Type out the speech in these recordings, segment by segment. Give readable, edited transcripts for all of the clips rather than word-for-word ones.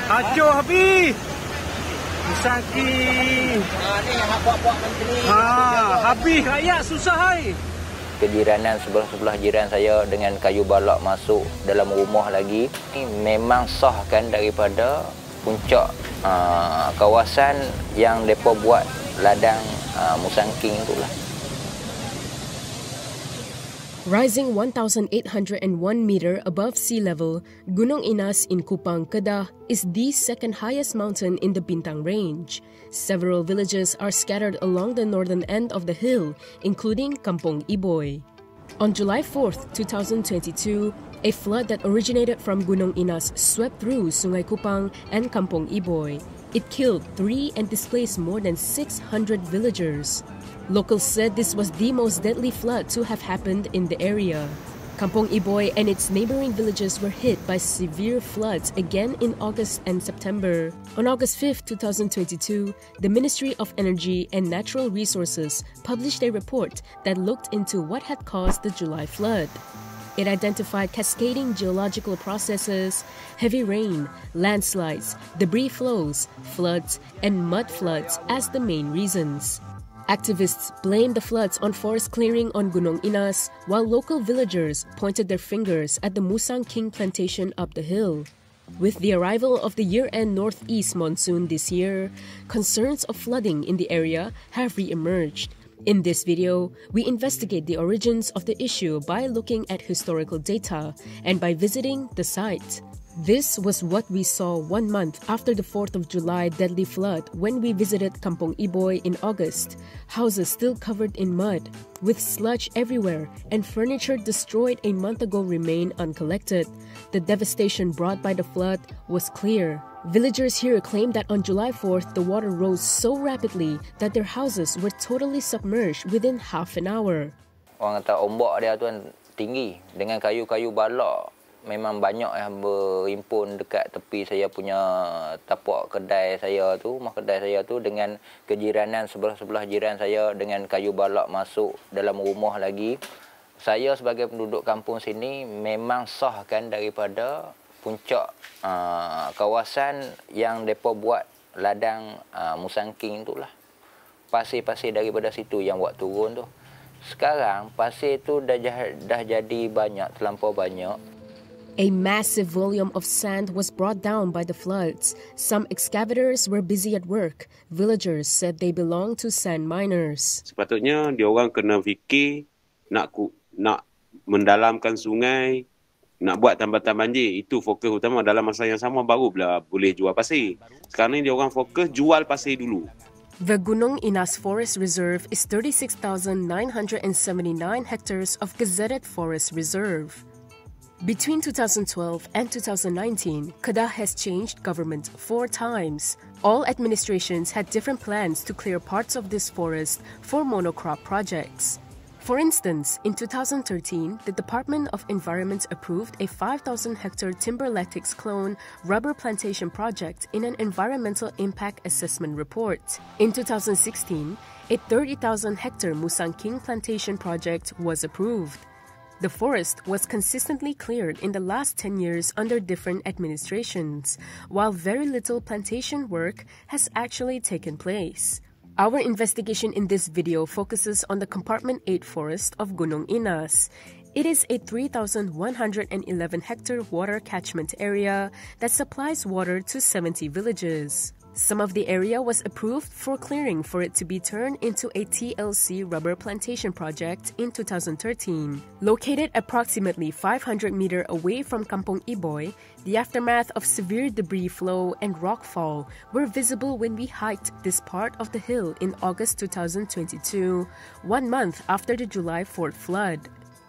Hancur habis. Musangki. Ni yang buat-buat macam ni. Habis rakyat susah hai. Kejiranan sebelah-sebelah jiran saya dengan kayu balak masuk dalam rumah lagi. Ini memang sahkan daripada puncak kawasan yang mereka buat ladang musangking itulah. Rising 1,801 meter above sea level, Gunung Inas in Kupang, Kedah is the second highest mountain in the Bintang range. Several villages are scattered along the northern end of the hill, including Kampung Iboi. On July 4th, 2022, a flood that originated from Gunung Inas swept through Sungai Kupang and Kampung Iboi. It killed 3 and displaced more than 600 villagers. Locals said this was the most deadly flood to have happened in the area. Kampung Iboi and its neighboring villages were hit by severe floods again in August and September. On August 5, 2022, the Ministry of Energy and Natural Resources published a report that looked into what had caused the July flood. It identified cascading geological processes, heavy rain, landslides, debris flows, floods, and mud floods as the main reasons. Activists blamed the floods on forest clearing on Gunung Inas, while local villagers pointed their fingers at the Musang King plantation up the hill. With the arrival of the year-end northeast monsoon this year, concerns of flooding in the area have re-emerged. In this video, we investigate the origins of the issue by looking at historical data and by visiting the site. This was what we saw 1 month after the 4th of July deadly flood when we visited Kampung Iboi in August. Houses still covered in mud, with sludge everywhere, and furniture destroyed a month ago remain uncollected. The devastation brought by the flood was clear. Villagers here claim that on July 4th, the water rose so rapidly that their houses were totally submerged within half an hour. Orang kata ombak dia tu kan tinggi dengan kayu-kayu balak. Memang banyak yang berhimpun dekat tepi saya punya tapak kedai saya tu, rumah kedai saya tu, dengan kejiranan sebelah-sebelah jiran saya dengan kayu balak masuk dalam rumah lagi. Saya sebagai penduduk kampung sini memang sahkan daripada puncak kawasan yang mereka buat ladang musangking itulah. Pasir-pasir daripada situ yang buat turun tu. Sekarang pasir tu dah jadi banyak, terlampau banyak. A massive volume of sand was brought down by the floods. Some excavators were busy at work. Villagers said they belong to sand miners. Sepatutnya dia orang kena fikir nak mendalamkan sungai, nak buat tambatan banjir. Itu fokus utama. Dalam masa yang sama barulah boleh jual pasir. Sekarang ni dia orang fokus jual pasir dulu. The Gunung Inas Forest Reserve is 36,979 hectares of gazetted forest reserve. Between 2012 and 2019, Kedah has changed government 4 times. All administrations had different plans to clear parts of this forest for monocrop projects. For instance, in 2013, the Department of Environment approved a 5,000-hectare timber latex clone rubber plantation project in an environmental impact assessment report. In 2016, a 30,000-hectare Musang King plantation project was approved. The forest was consistently cleared in the last 10 years under different administrations, while very little plantation work has actually taken place. Our investigation in this video focuses on the Compartment 8 forest of Gunung Inas. It is a 3,111-hectare water catchment area that supplies water to 70 villages. Some of the area was approved for clearing for it to be turned into a TLC rubber plantation project in 2013. Located approximately 500 meters away from Kampung Iboi, the aftermath of severe debris flow and rockfall were visible when we hiked this part of the hill in August 2022, 1 month after the July 4th flood.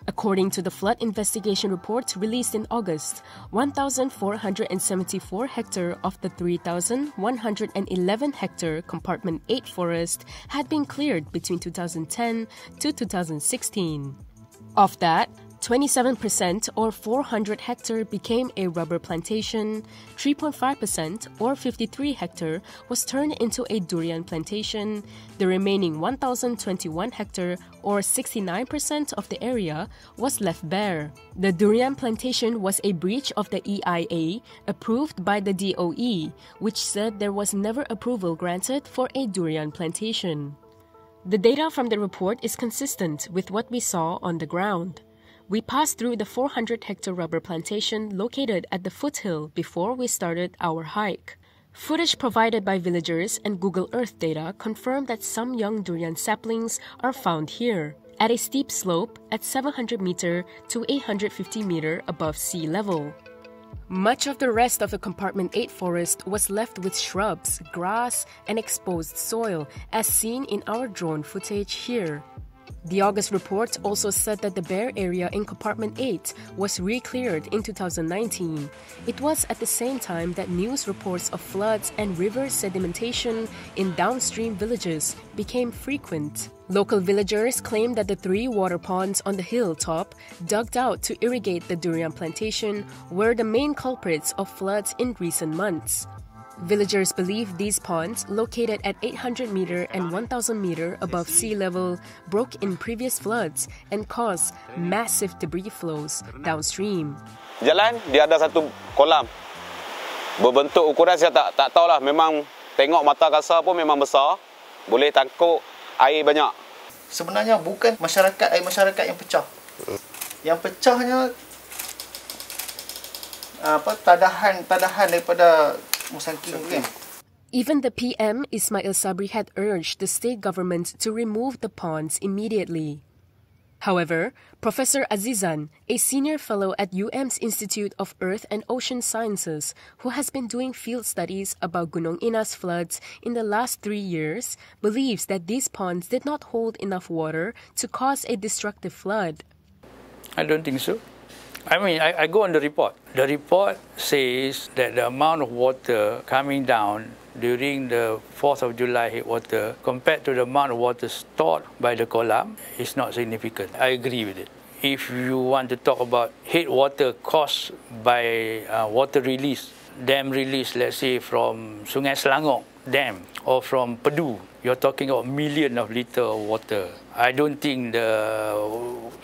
According to the flood investigation report released in August, 1,474 hectares of the 3,111-hectare Compartment 8 forest had been cleared between 2010 to 2016. Of that, 27% or 400 hectare became a rubber plantation, 3.5% or 53 hectare was turned into a durian plantation, the remaining 1,021 hectare or 69% of the area was left bare. The durian plantation was a breach of the EIA approved by the DOE, which said there was never approval granted for a durian plantation. The data from the report is consistent with what we saw on the ground. We passed through the 400-hectare rubber plantation located at the foothill before we started our hike. Footage provided by villagers and Google Earth data confirmed that some young durian saplings are found here, at a steep slope at 700 meter to 850 meter above sea level. Much of the rest of the Compartment 8 forest was left with shrubs, grass, and exposed soil, as seen in our drone footage here. The August report also said that the bare area in Compartment 8 was re-cleared in 2019. It was at the same time that news reports of floods and river sedimentation in downstream villages became frequent. Local villagers claimed that the 3 water ponds on the hilltop, dug out to irrigate the durian plantation, were the main culprits of floods in recent months. Villagers believe these ponds, located at 800 meter and 1,000 meter above sea level, broke in previous floods and caused massive debris flows downstream. Jalan, dia ada satu kolam. Berbentuk ukuran saya tak tahulah, memang tengok mata kasar pun memang besar. Boleh tangkuk air banyak. Sebenarnya bukan masyarakat yang pecah. Yang pecahnya tadahan daripada Even the PM, Ismail Sabri, had urged the state government to remove the ponds immediately. However, Professor Azizan, a senior fellow at UM's Institute of Earth and Ocean Sciences, who has been doing field studies about Gunung Inas floods in the last 3 years, believes that these ponds did not hold enough water to cause a destructive flood. I don't think so. I mean, I go on the report. The report says that the amount of water coming down during the 4th of July headwater compared to the amount of water stored by the kolam is not significant. I agree with it. If you want to talk about headwater caused by water release, dam release, let's say from Sungai Selangor dam or from Pedu, you're talking about millions of liters of water. I don't think the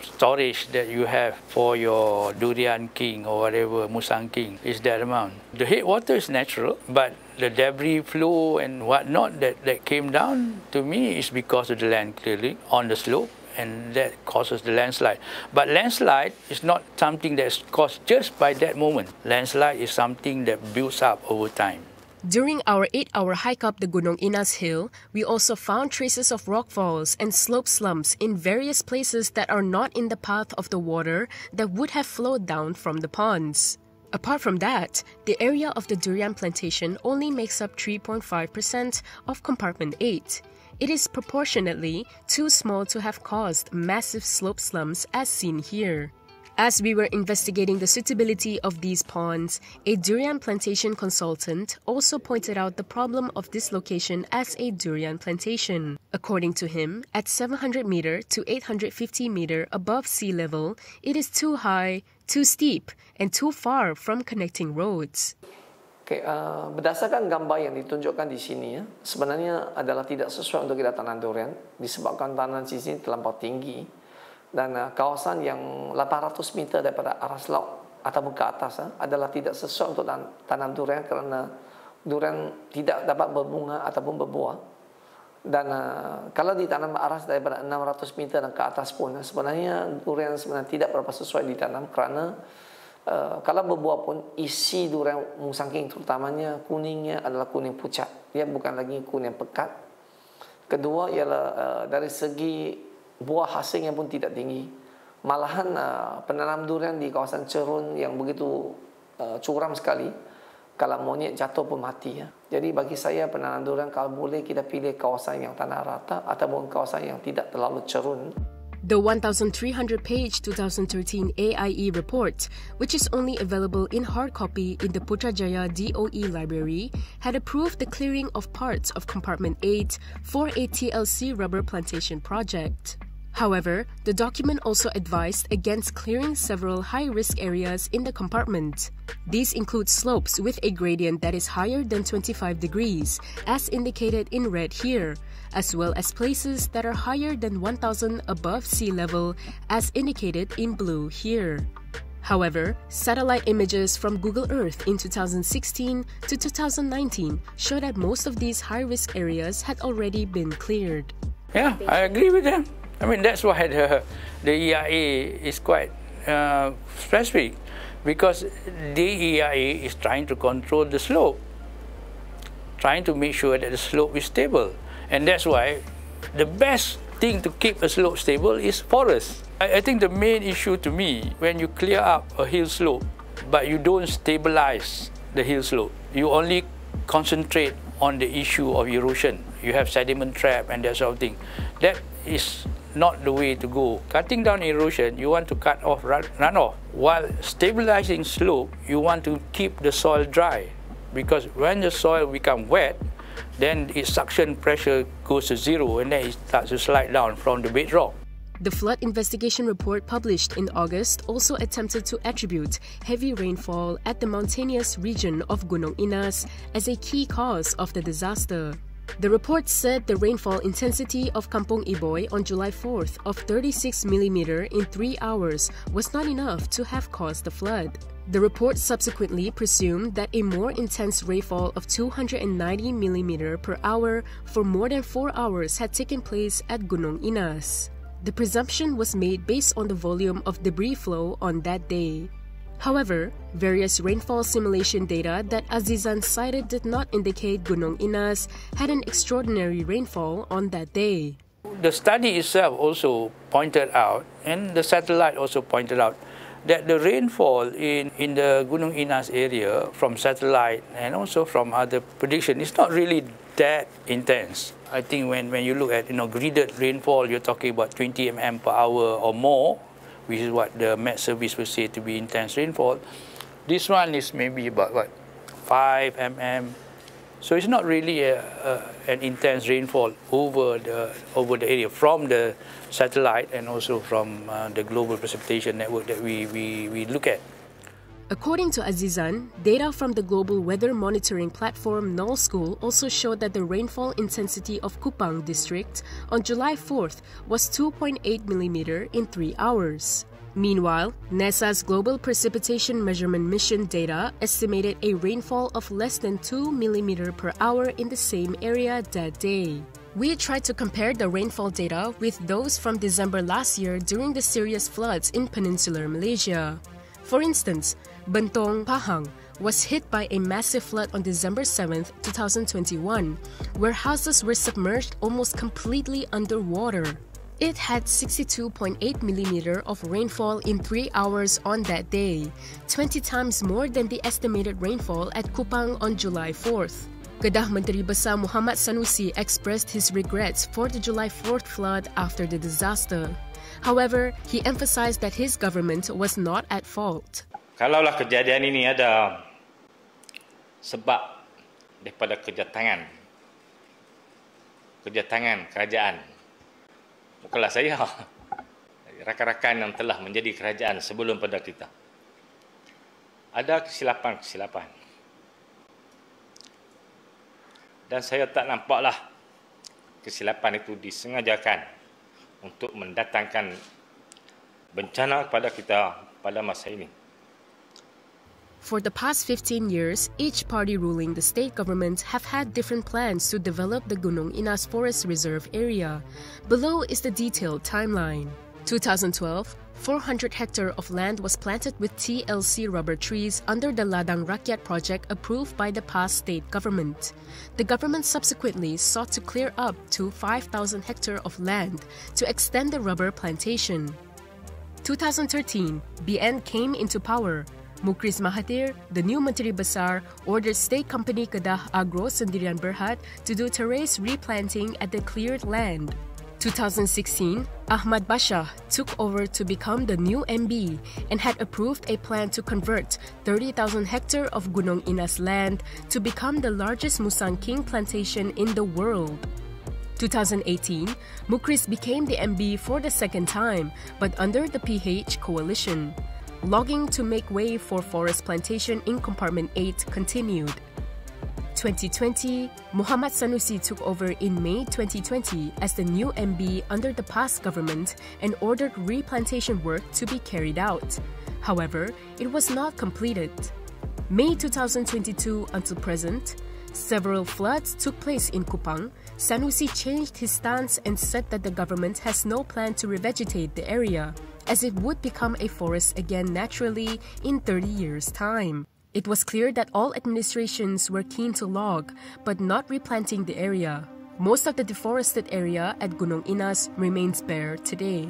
storage that you have for your durian king or whatever, musang king, is that amount. The headwater is natural, but the debris flow and whatnot that came down, to me, is because of the land clearing on the slope, and that causes the landslide. But landslide is not something that's caused just by that moment. Landslide is something that builds up over time. During our 8-hour hike up the Gunung Inas hill, we also found traces of rockfalls and slope slumps in various places that are not in the path of the water that would have flowed down from the ponds. Apart from that, the area of the durian plantation only makes up 3.5% of Compartment 8. It is proportionately too small to have caused massive slope slumps as seen here. As we were investigating the suitability of these ponds, a durian plantation consultant also pointed out the problem of this location as a durian plantation. According to him, at 700 meter to 850 meter above sea level, it is too high, too steep, and too far from connecting roads. Okay, berdasarkan gambar yang ditunjukkan di sini, sebenarnya adalah tidak sesuai untuk kita tanam durian disebabkan tanah di sini terlampau tinggi. Dan kawasan yang 800 meter daripada aras laut ataupun ke atas adalah tidak sesuai untuk tanam durian kerana durian tidak dapat berbunga ataupun berbuah. Dan kalau ditanam aras daripada 600 meter dan ke atas pun, sebenarnya durian sebenarnya tidak berapa sesuai ditanam kerana kalau berbuah pun isi durian musangking terutamanya kuningnya adalah kuning pucat. Dia bukan lagi kuning pekat. Kedua ialah dari segi buah hasilnya pun tidak tinggi. Malahan penanam durian di kawasan cerun yang begitu curam sekali, kalau monyet jatuh pun mati. Jadi bagi saya penanam durian kalau boleh kita pilih kawasan yang tanah rata ataupun kawasan yang tidak terlalu cerun. The 1,300-page 2013 AIE report, which is only available in hard copy in the Putrajaya DOE library, had approved the clearing of parts of Compartment 8 for a TLC rubber plantation project. However, the document also advised against clearing several high-risk areas in the compartment. These include slopes with a gradient that is higher than 25 degrees, as indicated in red here, as well as places that are higher than 1,000 above sea level, as indicated in blue here. However, satellite images from Google Earth in 2016 to 2019 show that most of these high-risk areas had already been cleared. Yeah, I agree with them. I mean, that's why the EIA is quite specific, because the EIA is trying to control the slope, trying to make sure that the slope is stable. And that's why the best thing to keep a slope stable is forest. I think the main issue to me, when you clear up a hill slope, but you don't stabilize the hill slope, you only concentrate on the issue of erosion. You have sediment trap and that sort of thing. That is not the way to go. Cutting down erosion, you want to cut off runoff. While stabilizing slope, you want to keep the soil dry, because when the soil becomes wet, then its suction pressure goes to zero and then it starts to slide down from the bedrock. The flood investigation report published in August also attempted to attribute heavy rainfall at the mountainous region of Gunung Inas as a key cause of the disaster. The report said the rainfall intensity of Kampung Iboi on July 4th of 36 mm in 3 hours was not enough to have caused the flood. The report subsequently presumed that a more intense rainfall of 290 mm per hour for more than 4 hours had taken place at Gunung Inas. The presumption was made based on the volume of debris flow on that day. However, various rainfall simulation data that Azizan cited did not indicate Gunung Inas had an extraordinary rainfall on that day. The study itself also pointed out, and the satellite also pointed out, that the rainfall in the Gunung Inas area from satellite and also from other prediction is not really that intense. I think when you look at gridded rainfall, you're talking about 20 mm per hour or more, which is what the Met Service will say to be intense rainfall. This one is maybe about 5 mm. So it's not really an intense rainfall over the area from the satellite and also from the global precipitation network that we look at. According to Azizan, data from the global weather monitoring platform Null School also showed that the rainfall intensity of Kupang district on July 4th was 2.8 mm in 3 hours. Meanwhile, NASA's Global Precipitation Measurement Mission data estimated a rainfall of less than 2 mm per hour in the same area that day. We tried to compare the rainfall data with those from December last year during the serious floods in peninsular Malaysia. For instance, Bintang, Pahang was hit by a massive flood on December 7, 2021, where houses were submerged almost completely underwater. It had 62.8 mm of rainfall in 3 hours on that day, 20 times more than the estimated rainfall at Kupang on July 4th. Kedah Menteri Besar Muhammad Sanusi expressed his regrets for the July 4th flood after the disaster. However, he emphasized that his government was not at fault. Kalaulah kejadian ini ada sebab daripada kerja tangan kerajaan, bukanlah saya, rakan-rakan yang telah menjadi kerajaan sebelum pada kita. Ada kesilapan-kesilapan. Dan saya tak nampaklah kesilapan itu disengajakan untuk mendatangkan bencana kepada kita pada masa ini. For the past 15 years, each party ruling the state government have had different plans to develop the Gunung Inas Forest Reserve area. Below is the detailed timeline. 2012, 400 hectares of land was planted with TLC rubber trees under the Ladang Rakyat project approved by the past state government. The government subsequently sought to clear up to 5,000 hectares of land to extend the rubber plantation. 2013, BN came into power. Mukris Mahathir, the new Menteri Besar, ordered state company Kedah Agro Sendirian Berhad to do terrace replanting at the cleared land. 2016, Ahmad Bashar took over to become the new MB and had approved a plan to convert 30,000 hectares of Gunung Inas land to become the largest Musang King plantation in the world. 2018, Mukris became the MB for the second time, but under the PH coalition. Logging to make way for forest plantation in Compartment 8 continued. 2020, Muhammad Sanusi took over in May 2020 as the new MB under the past government and ordered replantation work to be carried out. However, it was not completed. May 2022 until present, several floods took place in Kupang. Sanusi changed his stance and said that the government has no plan to revegetate the area, as it would become a forest again naturally in 30 years' time. It was clear that all administrations were keen to log, but not replanting the area. Most of the deforested area at Gunung Inas remains bare today.